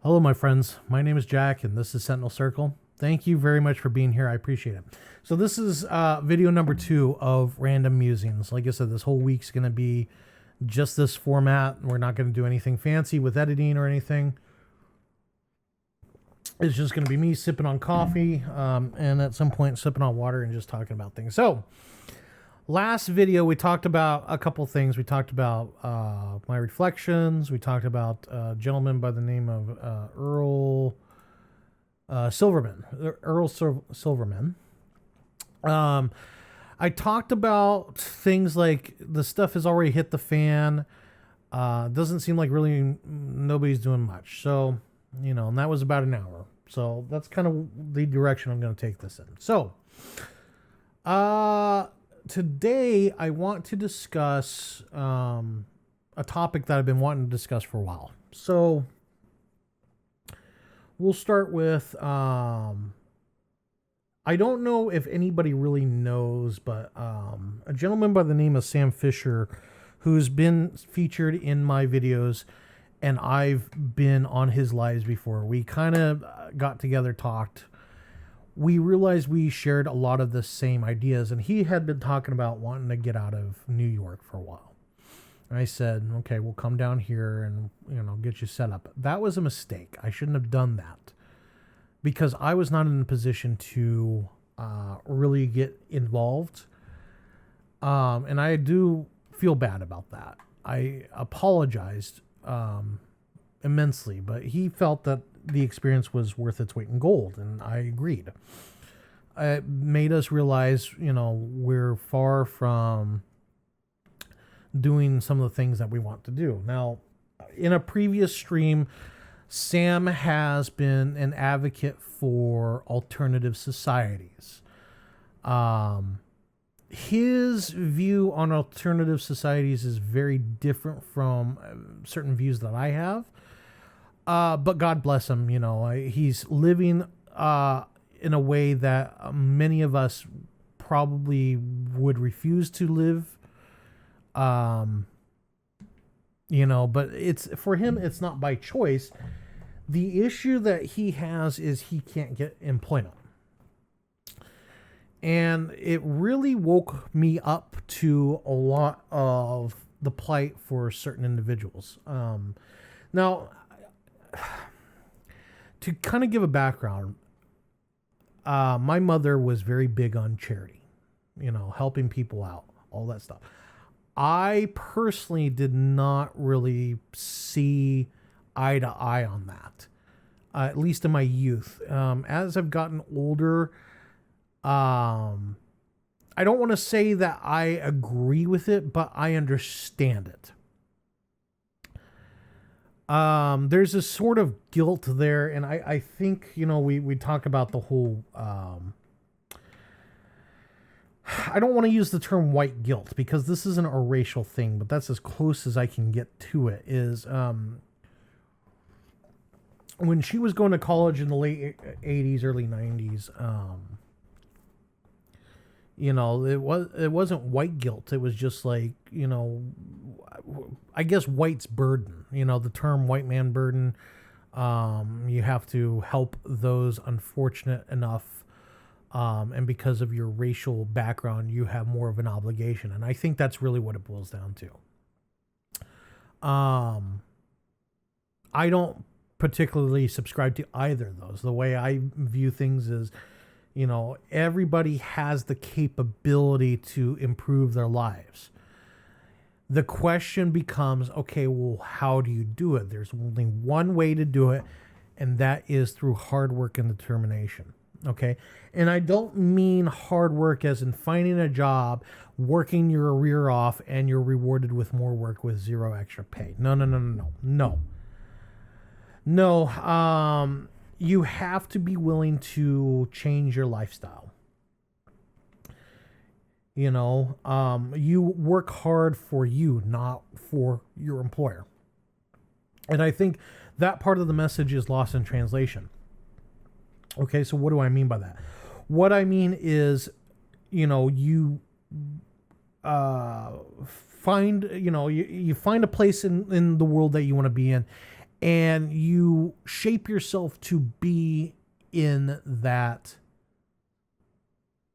Hello, my friends. My name is Jack, and this is Sentinel Circle. Thank you very much for being here. I appreciate it. So this is video number 2 of Random Musings. Like I said, this whole week's going to be just this format. We're not going to do anything fancy with editing or anything. It's just going to be me sipping on coffee and at some point sipping on water and just talking about things. So last video, we talked about a couple things. We talked about my reflections. We talked about a gentleman by the name of Earl Silverman. Silverman. I talked about things like the stuff has already hit the fan. Doesn't seem like really nobody's doing much. So, and that was about an hour. So that's kind of the direction I'm going to take this in. So, today I want to discuss a topic that I've been wanting to discuss for a while. So we'll start with, I don't know if anybody really knows, but a gentleman by the name of Sam Fisher, who's been featured in my videos, and I've been on his lives before. We kind of got together, talked. We realized we shared a lot of the same ideas, and he had been talking about wanting to get out of New York for a while. And I said, okay, we'll come down here and, get you set up. That was a mistake. I shouldn't have done that because I was not in a position to really get involved. And I do feel bad about that. I apologized immensely, but he felt that the experience was worth its weight in gold, and I agreed. It made us realize, we're far from doing some of the things that we want to do. Now, in a previous stream, Sam has been an advocate for alternative societies. His view on alternative societies is very different from certain views that I have. But God bless him, he's living in a way that many of us probably would refuse to live. But it's for him, it's not by choice. The issue that he has is he can't get employment. And it really woke me up to a lot of the plight for certain individuals. Now, to kind of give a background, my mother was very big on charity, helping people out, all that stuff. I personally did not really see eye to eye on that, at least in my youth. As I've gotten older, I don't want to say that I agree with it, but I understand it. There's a sort of guilt there, and I think, we talk about the whole, I don't want to use the term white guilt because this isn't a racial thing, but that's as close as I can get to it, is, when she was going to college in the late 80s, early 90s, it wasn't white guilt. It was just like, I guess white's burden, the term white man burden. You have to help those unfortunate enough. And because of your racial background, you have more of an obligation. And I think that's really what it boils down to. I don't particularly subscribe to either of those. The way I view things is, everybody has the capability to improve their lives. The question becomes, okay, well, how do you do it? There's only one way to do it, and that is through hard work and determination. Okay. And I don't mean hard work as in finding a job, working your rear off, and you're rewarded with more work with zero extra pay. No. You have to be willing to change your lifestyle. You work hard for you, not for your employer. And I think that part of the message is lost in translation. Okay, so what do I mean by that? What I mean is, you find, you find a place in the world that you want to be in, and you shape yourself to be in that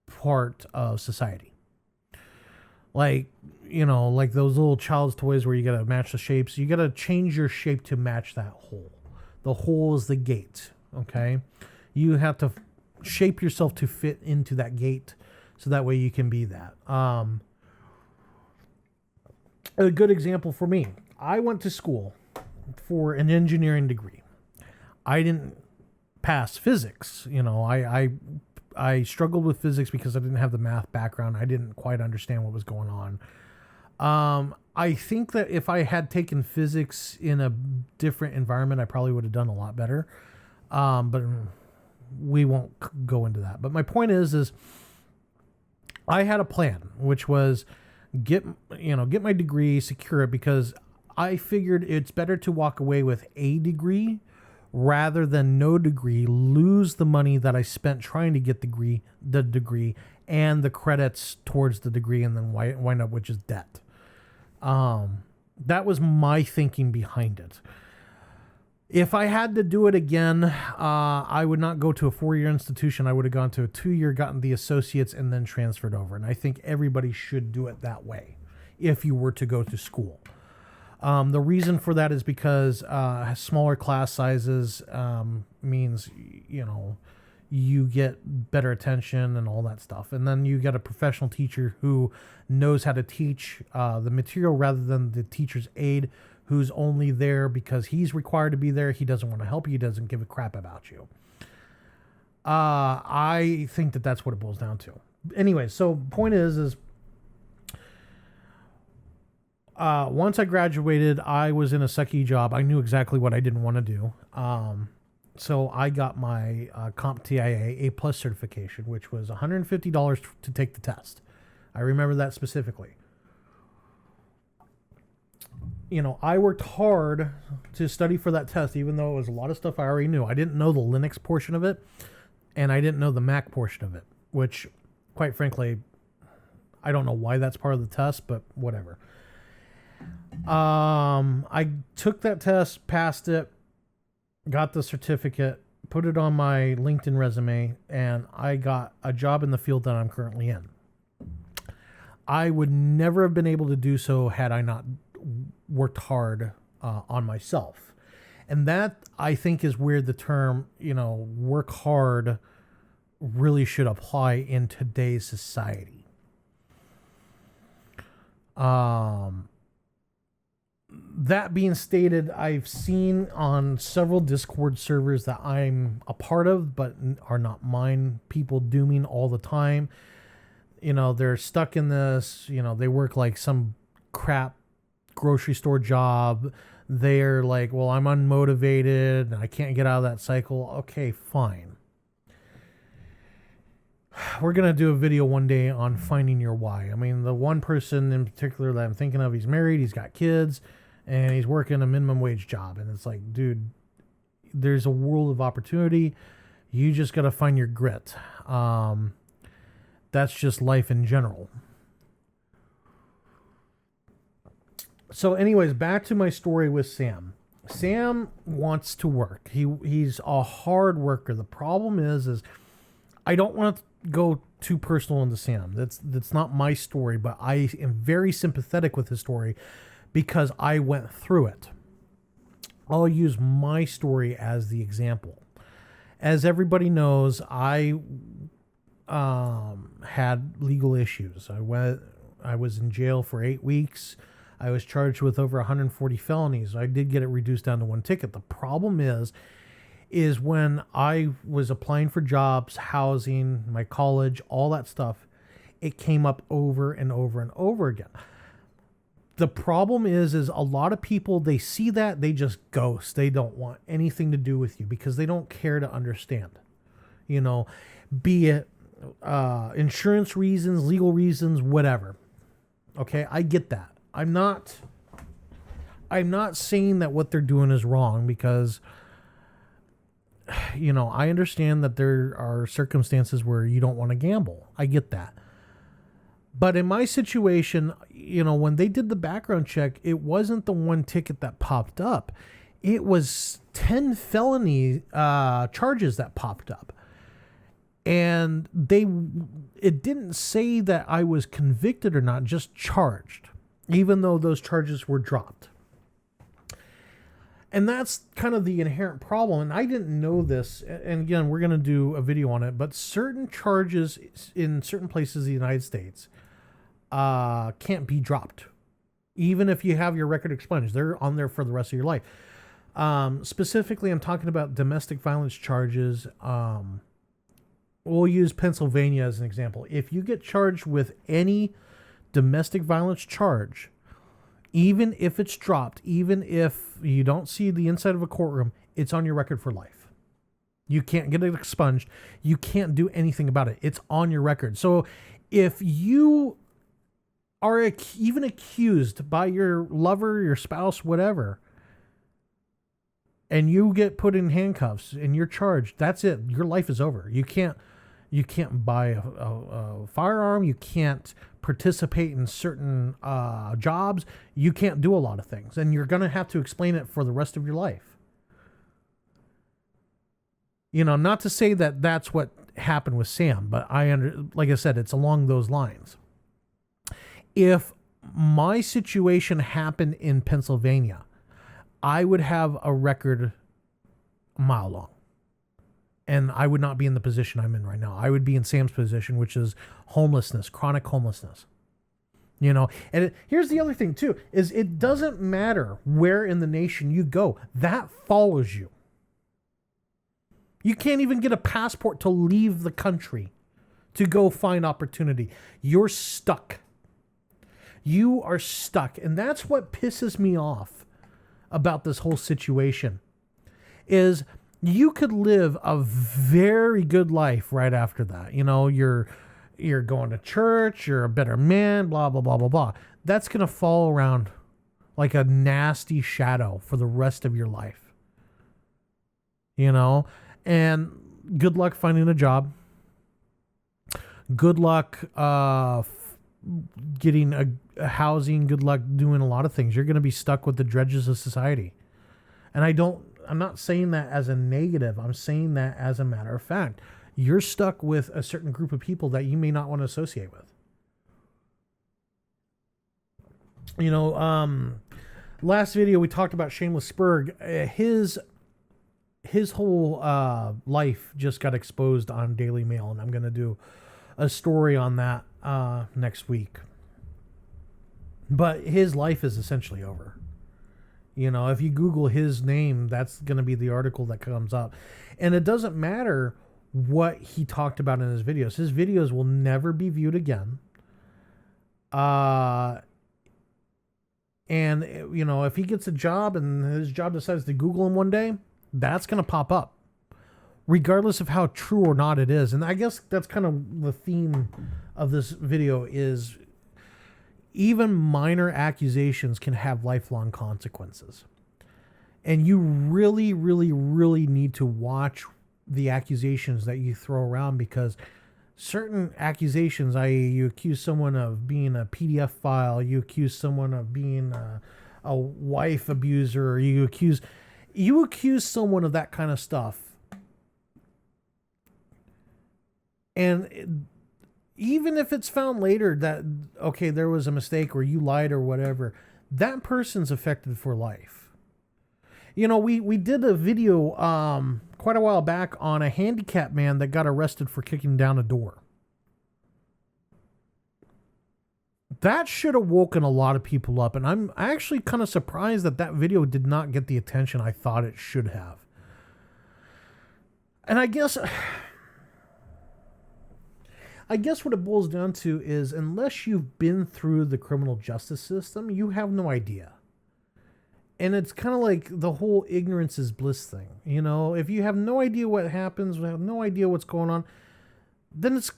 part of society. Like, like those little child's toys where you got to match the shapes. You got to change your shape to match that hole. The hole is the gate, okay? You have to shape yourself to fit into that gate so that way you can be that. A good example for me, I went to school for an engineering degree. I didn't pass physics. I struggled with physics because I didn't have the math background. I didn't quite understand what was going on. I think that if I had taken physics in a different environment, I probably would have done a lot better. But we won't go into that. But my point is I had a plan, which was get my degree, secure it, because I figured it's better to walk away with a degree rather than no degree, lose the money that I spent trying to get the degree and the credits towards the degree, and then wind up with just debt. That was my thinking behind it. If I had to do it again, I would not go to a 4-year institution. I would have gone to a 2-year, gotten the associates, and then transferred over. And I think everybody should do it that way if you were to go to school. The reason for that is because smaller class sizes means, you get better attention and all that stuff. And then you get a professional teacher who knows how to teach the material rather than the teacher's aide, who's only there because he's required to be there. He doesn't want to help you. He doesn't give a crap about you. I think that that's what it boils down to. Anyway, so point is once I graduated, I was in a sucky job. I knew exactly what I didn't want to do. So I got my CompTIA A+ certification, which was $150 to take the test. I remember that specifically. I worked hard to study for that test, even though it was a lot of stuff I already knew. I didn't know the Linux portion of it, and I didn't know the Mac portion of it, which, quite frankly, I don't know why that's part of the test, but whatever. I took that test, passed it, got the certificate, put it on my LinkedIn resume, and I got a job in the field that I'm currently in. I would never have been able to do so had I not worked hard on myself. And that, I think, is where the term, work hard really should apply in today's society. That being stated, I've seen on several Discord servers that I'm a part of, but are not mine, people dooming all the time. They're stuck in this, they work like some crap grocery store job. They're like, well, I'm unmotivated and I can't get out of that cycle. Okay, fine. We're going to do a video one day on finding your why. I mean, the one person in particular that I'm thinking of, he's married, he's got kids, and he's working a minimum wage job. And it's like, dude, there's a world of opportunity. You just got to find your grit. That's just life in general. So anyways, back to my story with Sam. Sam wants to work. He's a hard worker. The problem is I don't want to go too personal into Sam. That's not my story, but I am very sympathetic with his story because I went through it. I'll use my story as the example. As everybody knows, I had legal issues. I was in jail for 8 weeks. I was charged with over 140 felonies. I did get it reduced down to 1 ticket. The problem is when I was applying for jobs, housing, my college, all that stuff, it came up over and over and over again. The problem is a lot of people, they see that, they just ghost. They don't want anything to do with you because they don't care to understand. Be it insurance reasons, legal reasons, whatever. Okay, I get that. I'm not saying that what they're doing is wrong because, I understand that there are circumstances where you don't want to gamble. I get that. But in my situation, when they did the background check, it wasn't the 1 ticket that popped up. it was 10 felony charges that popped up. And it didn't say that I was convicted or not, just charged, even though those charges were dropped. And that's kind of the inherent problem. And I didn't know this. And again, we're going to do a video on it. But certain charges in certain places in the United States can't be dropped. Even if you have your record expunged, they're on there for the rest of your life. Specifically, I'm talking about domestic violence charges. We'll use Pennsylvania as an example. If you get charged with any domestic violence charge, even if it's dropped, even if you don't see the inside of a courtroom, it's on your record for life. You can't get it expunged. You can't do anything about it. It's on your record. So if you are even accused by your lover, your spouse, whatever, and you get put in handcuffs and you're charged, that's it. Your life is over. You can't buy a firearm. You can't participate in certain jobs. You can't do a lot of things, and you're going to have to explain it for the rest of your life. You know, not to say that that's what happened with Sam, but like I said, it's along those lines. If my situation happened in Pennsylvania, I would have a record a mile long. And I would not be in the position I'm in right now. I would be in Sam's position, which is homelessness, chronic homelessness. You know, and here's the other thing too, is it doesn't matter where in the nation you go. That follows you. You can't even get a passport to leave the country to go find opportunity. You're stuck. You are stuck. And that's what pisses me off about this whole situation is you could live a very good life right after that. You know, you're going to church, you're a better man, blah, blah, blah, blah, blah. That's going to fall around like a nasty shadow for the rest of your life. You know, and good luck finding a job. Good luck getting a housing. Good luck doing a lot of things. You're going to be stuck with the dredges of society. And I'm not saying that as a negative. I'm saying that as a matter of fact. You're stuck with a certain group of people that you may not want to associate with. You know, last video we talked about Shameless Spurg. His whole life just got exposed on Daily Mail, and I'm going to do a story on that next week. But his life is essentially over. You know, if you Google his name, that's going to be the article that comes up. And it doesn't matter what he talked about in his videos. His videos will never be viewed again. And, you know, if he gets a job and his job decides to Google him one day, that's going to pop up, regardless of how true or not it is. And I guess that's kind of the theme of this video is even minor accusations can have lifelong consequences. And you really, really, really need to watch the accusations that you throw around, because certain accusations, i.e. you accuse someone of being a PDF file, you accuse someone of being a wife abuser, or you accuse someone of that kind of stuff. And even if it's found later that, okay, there was a mistake or you lied or whatever, that person's affected for life. You know, we did a video quite a while back on a handicapped man that got arrested for kicking down a door. That should have woken a lot of people up. And I'm actually kind of surprised that that video did not get the attention I thought it should have. And I guess what it boils down to is, unless you've been through the criminal justice system, you have no idea. And it's kind of like the whole ignorance is bliss thing. You know, if you have no idea what happens, have no idea what's going on, then it's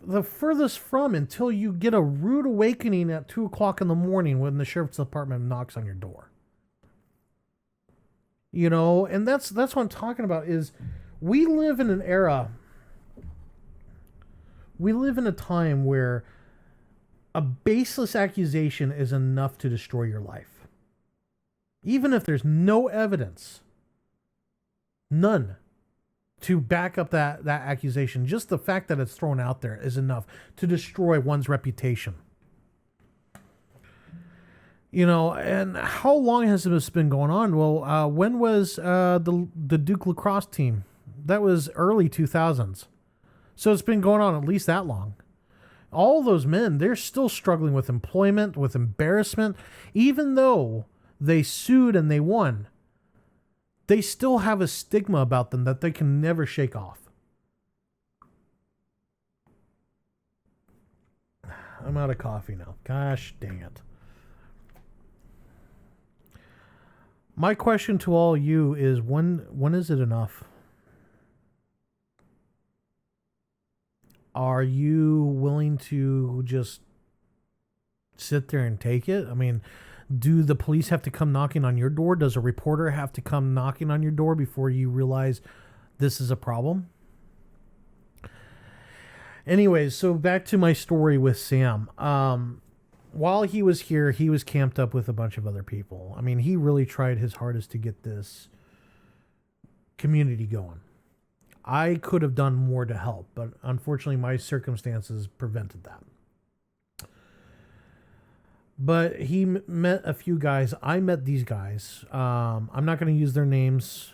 the furthest from until you get a rude awakening at 2 o'clock in the morning when the sheriff's department knocks on your door. You know, and that's what I'm talking about is we live in an era, we live in a time where a baseless accusation is enough to destroy your life. Even if there's no evidence, none, to back up that accusation, just the fact that it's thrown out there is enough to destroy one's reputation. You know, and how long has this been going on? Well, when was the Duke lacrosse team? That was early 2000s. So it's been going on at least that long. All those men, they're still struggling with employment, with embarrassment. Even though they sued and they won, they still have a stigma about them that they can never shake off. I'm out of coffee now. Gosh dang it. My question to all you is, when is it enough? Are you willing to just sit there and take it? I mean, do the police have to come knocking on your door? Does a reporter have to come knocking on your door before you realize this is a problem? Anyways, so back to my story with Sam. While he was here, he was camped up with a bunch of other people. I mean, he really tried his hardest to get this community going. I could have done more to help, but unfortunately my circumstances prevented that. But he met a few guys. I met these guys. I'm not going to use their names,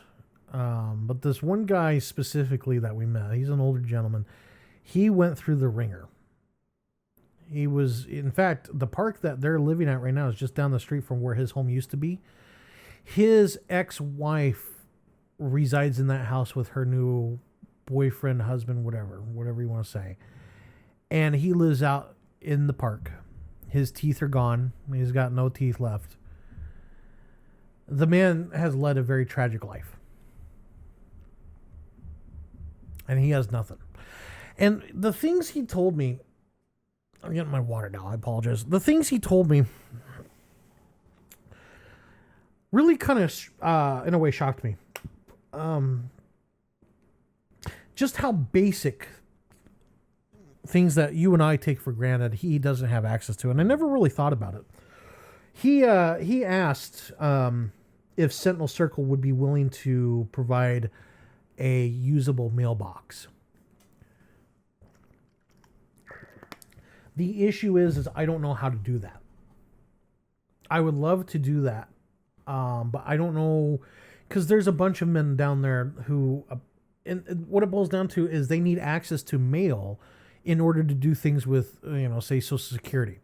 but this one guy specifically that we met, he's an older gentleman. He went through the ringer. He was, in fact, the park that they're living at right now is just down the street from where his home used to be. His ex-wife resides in that house with her new boyfriend, husband, whatever you want to say. And he lives out in the park. His teeth are gone. He's got no teeth left. The man has led a very tragic life. And he has nothing. And the things he told me, I'm getting my water now, I apologize. The things he told me really kind of, in a way, shocked me. Just how basic things that you and I take for granted, he doesn't have access to. And I never really thought about it. He asked if Sentinel Circle would be willing to provide a usable mailbox. The issue is I don't know how to do that. I would love to do that, but I don't know, because there's a bunch of men down there who, and what it boils down to is they need access to mail in order to do things with, say, Social Security.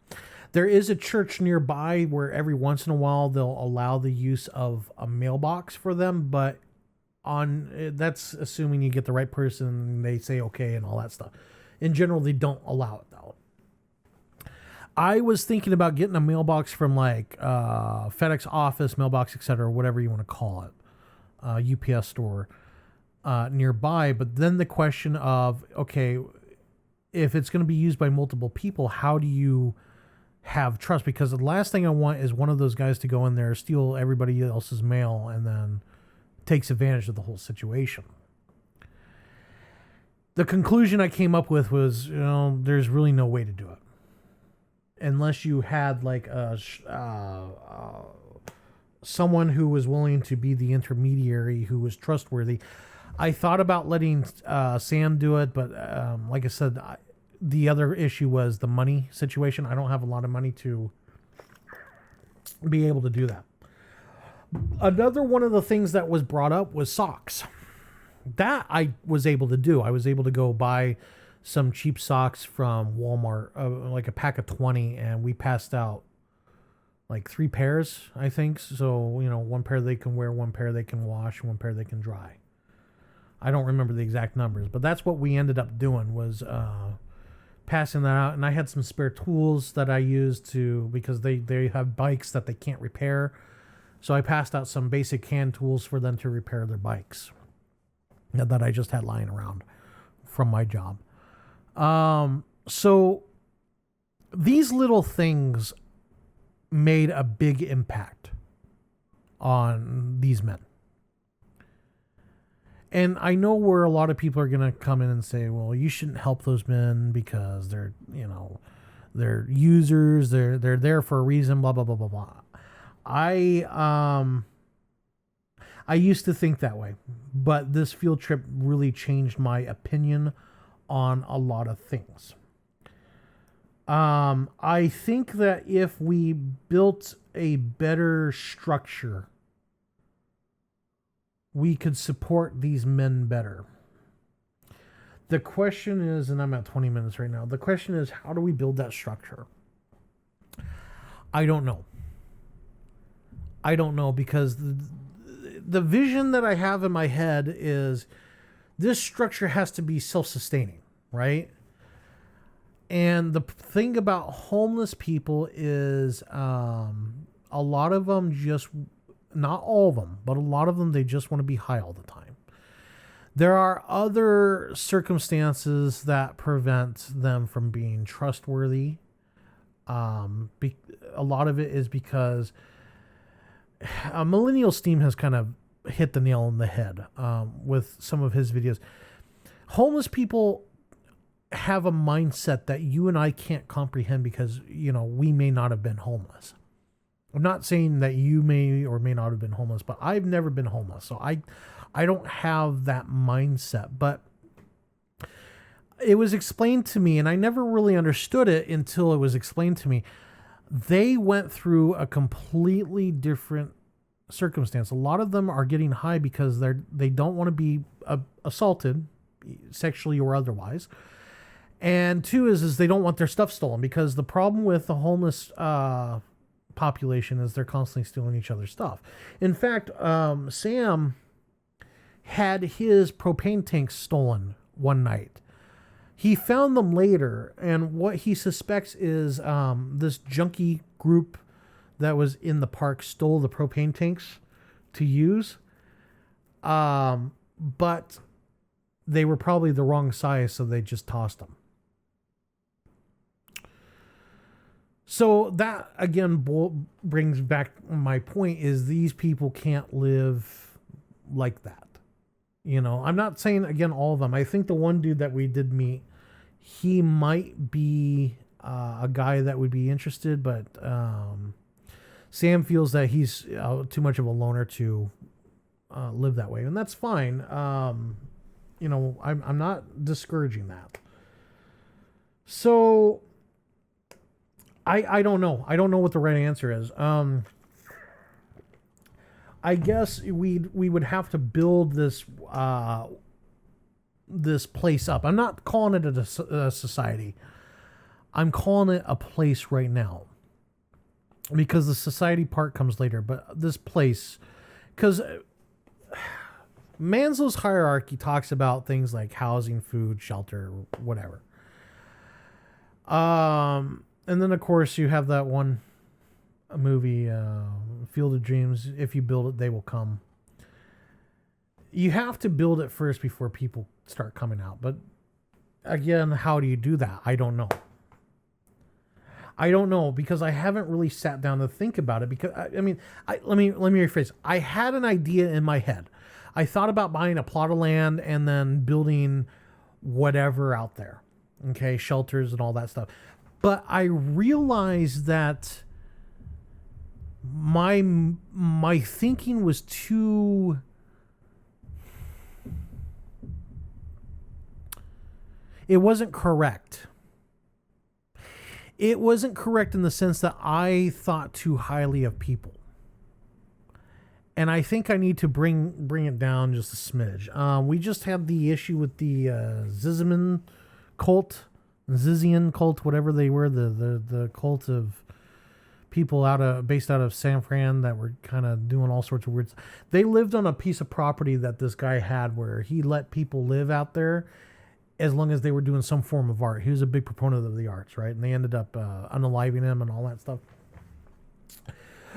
There is a church nearby where every once in a while they'll allow the use of a mailbox for them, but that's assuming you get the right person and they say okay and all that stuff. In general, they don't allow it though. I was thinking about getting a mailbox from like FedEx office, mailbox, etc., whatever you want to call it, UPS store nearby. But then the question of, okay, if it's going to be used by multiple people, how do you have trust? Because the last thing I want is one of those guys to go in there, steal everybody else's mail, and then takes advantage of the whole situation. The conclusion I came up with was, there's really no way to do it. Unless you had like someone who was willing to be the intermediary, who was trustworthy. I thought about letting Sam do it, but like I said, the other issue was the money situation. I don't have a lot of money to be able to do that. Another one of the things that was brought up was socks. That I was able to do. I was able to go buy some cheap socks from Walmart, like a pack of 20, and we passed out like 3 pairs, I think. So, one pair they can wear, one pair they can wash, one pair they can dry. I don't remember the exact numbers, but that's what we ended up doing, was passing that out. And I had some spare tools that I used because they have bikes that they can't repair. So I passed out some basic hand tools for them to repair their bikes that I just had lying around from my job. So these little things made a big impact on these men. And I know where a lot of people are going to come in and say, well, you shouldn't help those men because they're users, they're there for a reason, blah, blah, blah, blah, blah. I used to think that way, but this field trip really changed my opinion on a lot of things. I think that if we built a better structure, we could support these men better. The question is, and I'm at 20 minutes right now, the question is, how do we build that structure? I don't know. I don't know, because the vision that I have in my head is this structure has to be self-sustaining, right? And the thing about homeless people is a lot of them just, not all of them, but a lot of them, they just want to be high all the time. There are other circumstances that prevent them from being trustworthy. A lot of it is because Millennial Steam has kind of hit the nail on the head with some of his videos. Homeless people have a mindset that you and I can't comprehend because, we may not have been homeless. I'm not saying that you may or may not have been homeless, but I've never been homeless. So I don't have that mindset, but it was explained to me, and I never really understood it until it was explained to me. They went through a completely different circumstance. A lot of them are getting high because they don't want to be assaulted, sexually or otherwise. And two is they don't want their stuff stolen, because the problem with the homeless population is they're constantly stealing each other's stuff. In fact, Sam had his propane tanks stolen one night. He found them later, and what he suspects is this junkie group that was in the park stole the propane tanks to use. But they were probably the wrong size, so they just tossed them. So that, again, brings back my point, is these people can't live like that. I'm not saying, again, all of them. I think the one dude that we did meet, he might be a guy that would be interested, but Sam feels that he's too much of a loner to live that way, and that's fine. I'm not discouraging that. So I don't know. I don't know what the right answer is. I guess we would have to build this this place up. I'm not calling it a society. I'm calling it a place right now, because the society part comes later. But this place, because Maslow's hierarchy talks about things like housing, food, shelter, whatever. And then, of course, you have that one movie, Field of Dreams. If you build it, they will come. You have to build it first before people start coming out. But again, how do you do that? I don't know. Because I haven't really sat down to think about it. Because let me rephrase. I had an idea in my head. I thought about buying a plot of land and then building whatever out there. Okay, shelters and all that stuff. But I realized that my thinking was too... It wasn't correct. It wasn't correct in the sense that I thought too highly of people. And I think I need to bring it down just a smidge. We just had the issue with the Zizian cult, whatever they were, the cult of people based out of San Fran that were kind of doing all sorts of weird. They lived on a piece of property that this guy had, where he let people live out there as long as they were doing some form of art. He was a big proponent of the arts, right? And they ended up unaliving him and all that stuff.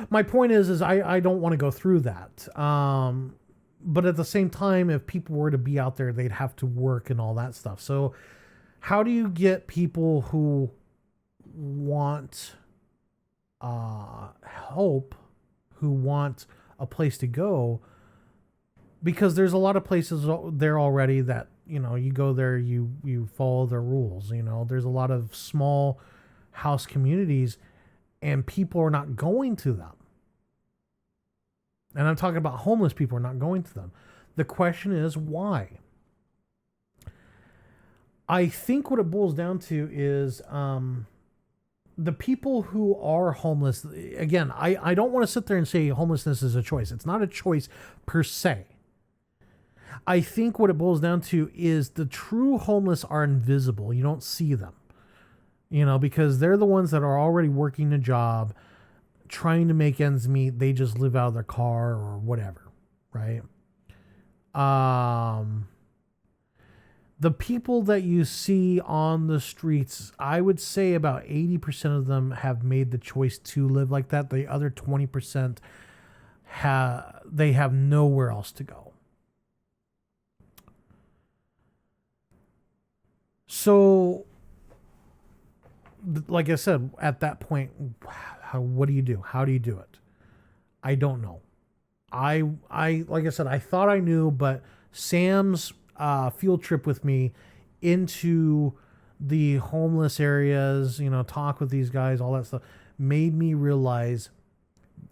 My point is I don't want to go through that. But at the same time, if people were to be out there, they'd have to work and all that stuff. So how do you get people who want help, who want a place to go? Because there's a lot of places there already that, you go there, you follow their rules. There's a lot of small house communities, and people are not going to them. And I'm talking about homeless people are not going to them. The question is why? I think what it boils down to is the people who are homeless. Again, I don't want to sit there and say homelessness is a choice. It's not a choice per se. I think what it boils down to is the true homeless are invisible. You don't see them, because they're the ones that are already working a job, trying to make ends meet. They just live out of their car or whatever, right? The people that you see on the streets, I would say about 80% of them have made the choice to live like that. The other 20% they have nowhere else to go. So, like I said, at that point, what do you do? How do you do it? I don't know. I like I said, I thought I knew, but Sam's field trip with me into the homeless areas, talk with these guys, all that stuff, made me realize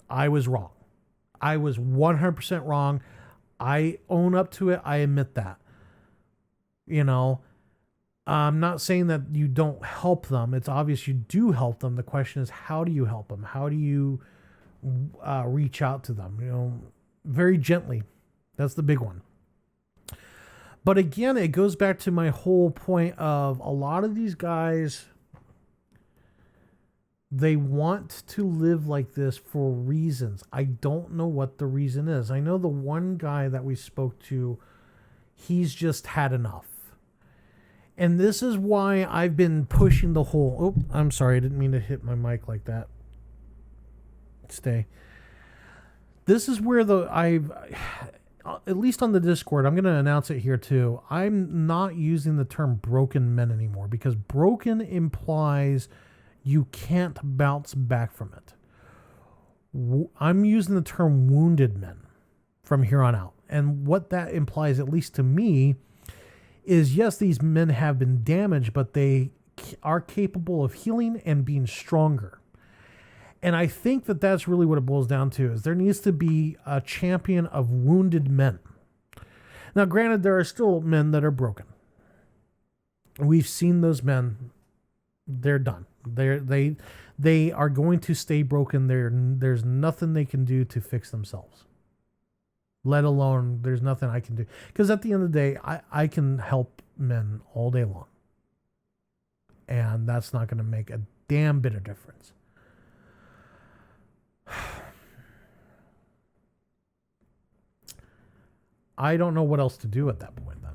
I was wrong. I was 100% wrong. I own up to it. I admit that. I'm not saying that you don't help them. It's obvious you do help them. The question is, how do you help them? How do you reach out to them? Very gently. That's the big one. But again, it goes back to my whole point of a lot of these guys, they want to live like this for reasons. I don't know what the reason is. I know the one guy that we spoke to, he's just had enough. And this is why I've been pushing the whole... Oh, I'm sorry. I didn't mean to hit my mic like that. Stay. This is where at least on the Discord, I'm going to announce it here too. I'm not using the term broken men anymore because broken implies you can't bounce back from it. I'm using the term wounded men from here on out. And what that implies, at least to me, is yes, these men have been damaged, but they are capable of healing and being stronger. And I think that that's really what it boils down to, is there needs to be a champion of wounded men. Now, granted, there are still men that are broken. We've seen those men. They're done. They are going to stay broken. There's nothing they can do to fix themselves. Let alone, there's nothing I can do. Because at the end of the day, I can help men all day long. And that's not going to make a damn bit of difference. I don't know what else to do at that point then.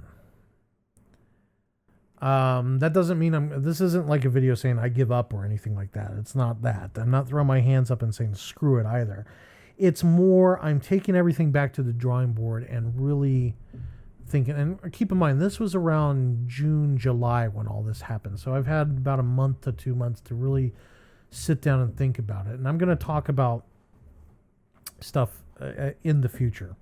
That doesn't mean this isn't like a video saying I give up or anything like that. It's not that. I'm not throwing my hands up and saying screw it either. It's more I'm taking everything back to the drawing board and really thinking, and keep in mind, this was around June, July when all this happened. So I've had about a month to 2 months to really sit down and think about it. And I'm going to talk about stuff in the future.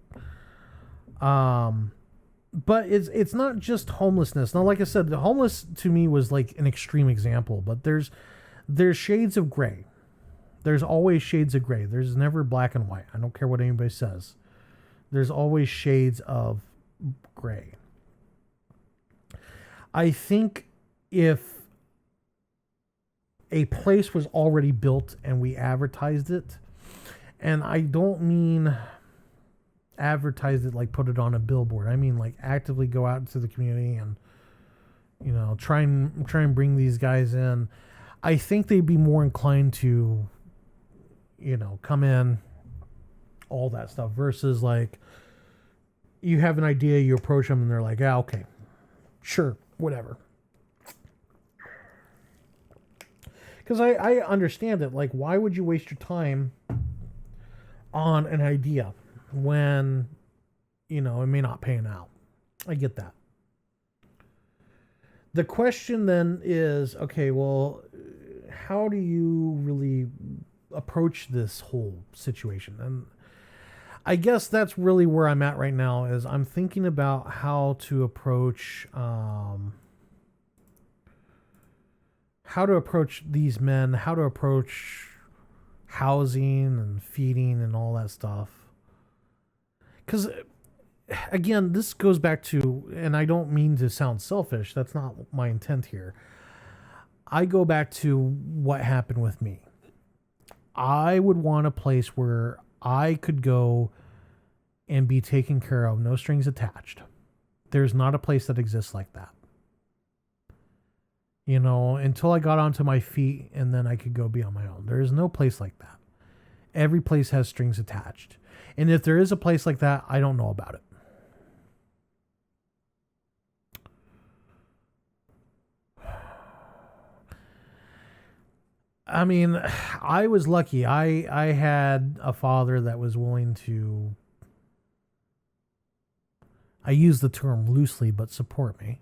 But it's not just homelessness. Now, like I said, the homeless to me was like an extreme example, but there's shades of gray. There's always shades of gray. There's never black and white. I don't care what anybody says. There's always shades of gray. I think if a place was already built and we advertised it, and I don't mean advertise it like put it on a billboard. I mean like actively go out into the community and try and bring these guys in. I think they'd be more inclined to come in, all that stuff, versus like you have an idea, you approach them and they're like, yeah, okay, sure, whatever. Because I understand it. Like, why would you waste your time on an idea when, it may not pan out? I get that. The question then is, okay, well, how do you really approach this whole situation? And I guess that's really where I'm at right now, is I'm thinking about how to approach these men, how to approach housing and feeding and all that stuff. because again, this goes back to, and I don't mean to sound selfish. That's not my intent here. I go back to what happened with me. I would want a place where I could go and be taken care of, no strings attached. There's not a place that exists like that. You know, until I got onto my feet and then I could go be on my own. There is no place like that. Every place has strings attached. And if there is a place like that, I don't know about it. I mean, I was lucky. I had a father that was willing to, I use the term loosely, but support me.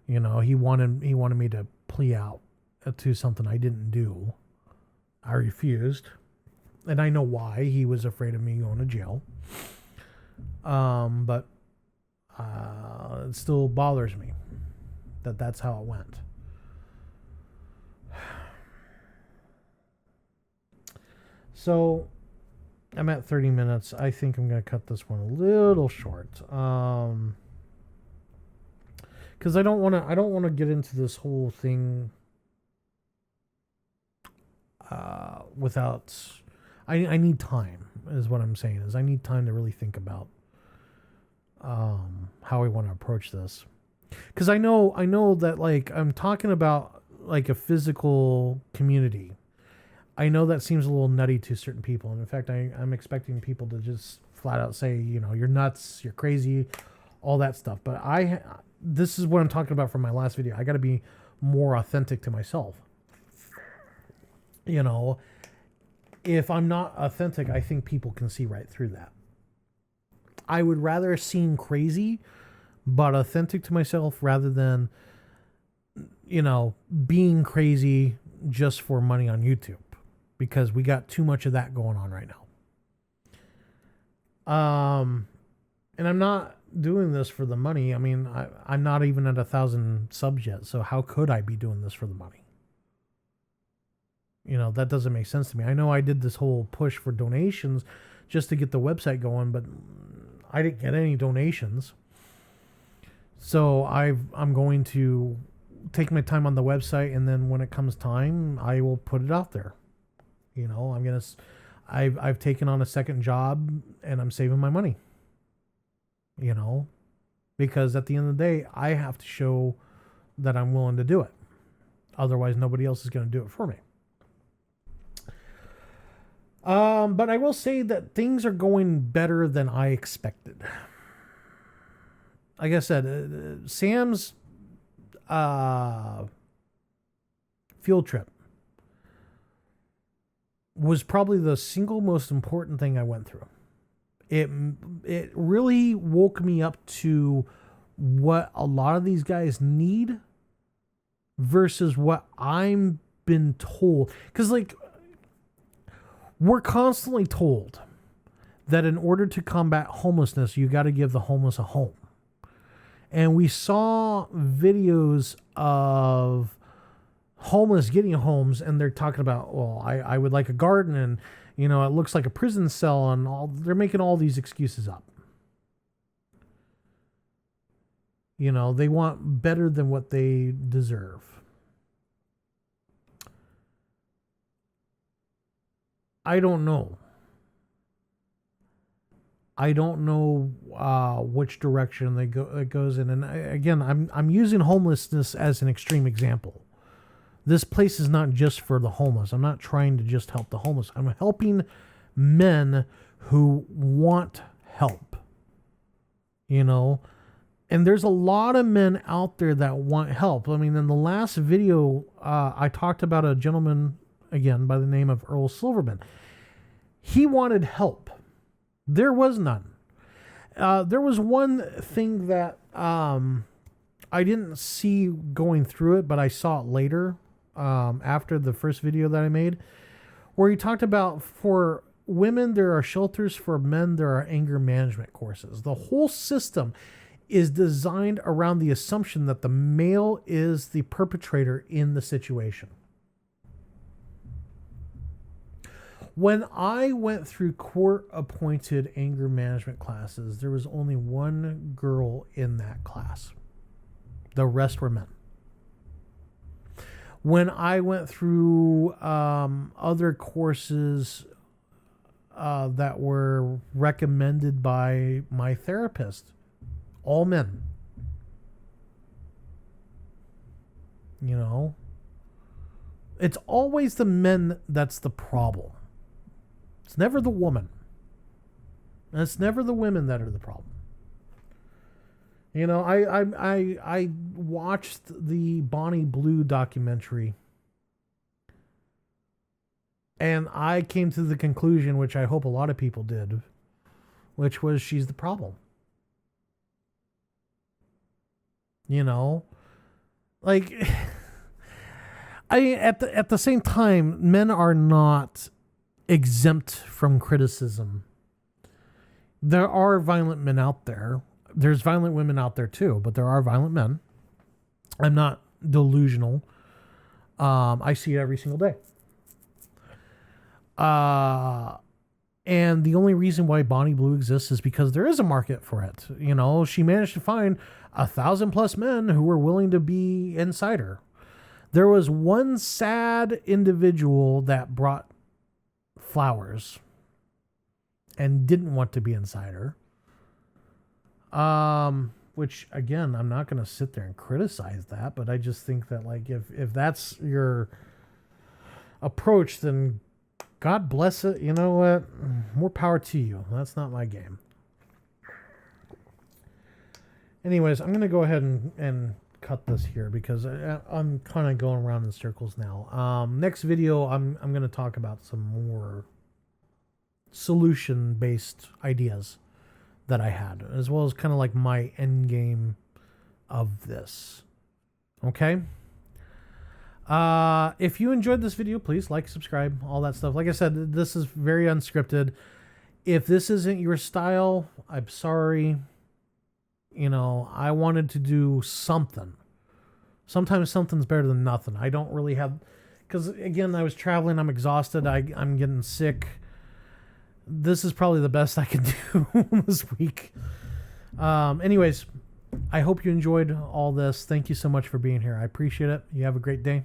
You know, he wanted me to plea out to something I didn't do. I refused. And I know why. He was afraid of me going to jail. But it still bothers me that that's how it went. So I'm at 30 minutes. I think I'm going to cut this one a little short. Because I don't want to get into this whole thing without. I need time, is what I'm saying. Is I need time to really think about how I want to approach this. Because I know that, like, I'm talking about like a physical community. I know that seems a little nutty to certain people. And in fact, I'm expecting people to just flat out say, you know, you're nuts, you're crazy, all that stuff. But this is what I'm talking about from my last video. I got to be more authentic to myself. You know, if I'm not authentic, I think people can see right through that. I would rather seem crazy, but authentic to myself rather than, you know, being crazy just for money on YouTube. Because we got too much of that going on right now. And I'm not doing this for the money. I mean, I'm not even at 1,000 subs yet. So how could I be doing this for the money? You know, that doesn't make sense to me. I know I did this whole push for donations just to get the website going, but I didn't get any donations. So I'm going to take my time on the website, and then when it comes time, I will put it out there. You know, I've taken on a second job and I'm saving my money, you know, because at the end of the day, I have to show that I'm willing to do it. Otherwise, nobody else is going to do it for me. But I will say that things are going better than I expected. Like I said, Sam's, field trip was probably the single most important thing I went through. It really woke me up to what a lot of these guys need versus what I'm been told. Because, like, we're constantly told that in order to combat homelessness, you got to give the homeless a home. And we saw videos of homeless getting homes, and they're talking about, well, I would like a garden, and, you know, it looks like a prison cell, and they're making all these excuses up. You know, they want better than what they deserve. I don't know. I don't know which direction it goes in. And again, I'm using homelessness as an extreme example. This place is not just for the homeless. I'm not trying to just help the homeless. I'm helping men who want help. You know, and there's a lot of men out there that want help. I mean, in the last video, I talked about a gentleman, again, by the name of Earl Silverman. He wanted help. There was none. There was one thing that I didn't see going through it, but I saw it later after the first video that I made, where he talked about, for women, there are shelters. For men, there are anger management courses. The whole system is designed around the assumption that the male is the perpetrator in the situation. When I went through court-appointed anger management classes, there was only one girl in that class. The rest were men. When I went through other courses that were recommended by my therapist, all men. You know? It's always the men that's the problem. It's never the woman. And it's never the women that are the problem. You know, I watched the Bonnie Blue documentary, and I came to the conclusion, which I hope a lot of people did, which was she's the problem. You know, like at the same time, men are not exempt from criticism. There are violent men out there. There's violent women out there too, but there are violent men. I'm not delusional. I see it every single day. And the only reason why Bonnie Blue exists is because there is a market for it. You know, she managed to find 1,000+ men who were willing to be inside her. There was one sad individual that brought flowers and didn't want to be inside her. Which again, I'm not going to sit there and criticize that, but I just think that, like, if that's your approach, then God bless it. You know what? More power to you. That's not my game. Anyways, I'm going to go ahead and cut this here because I'm kind of going around in circles now. Next video, I'm going to talk about some more solution-based ideas that I had, as well as kind of like my end game of this. Okay. If you enjoyed this video, please like, subscribe, all that stuff. Like I said, this is very unscripted. If this isn't your style, I'm sorry. You know, I wanted to do something. Sometimes something's better than nothing. I don't really have, because again, I was traveling. I'm exhausted. I'm getting sick. This is probably the best I can do this week. Anyways, I hope you enjoyed all this. Thank you so much for being here. I appreciate it. You have a great day.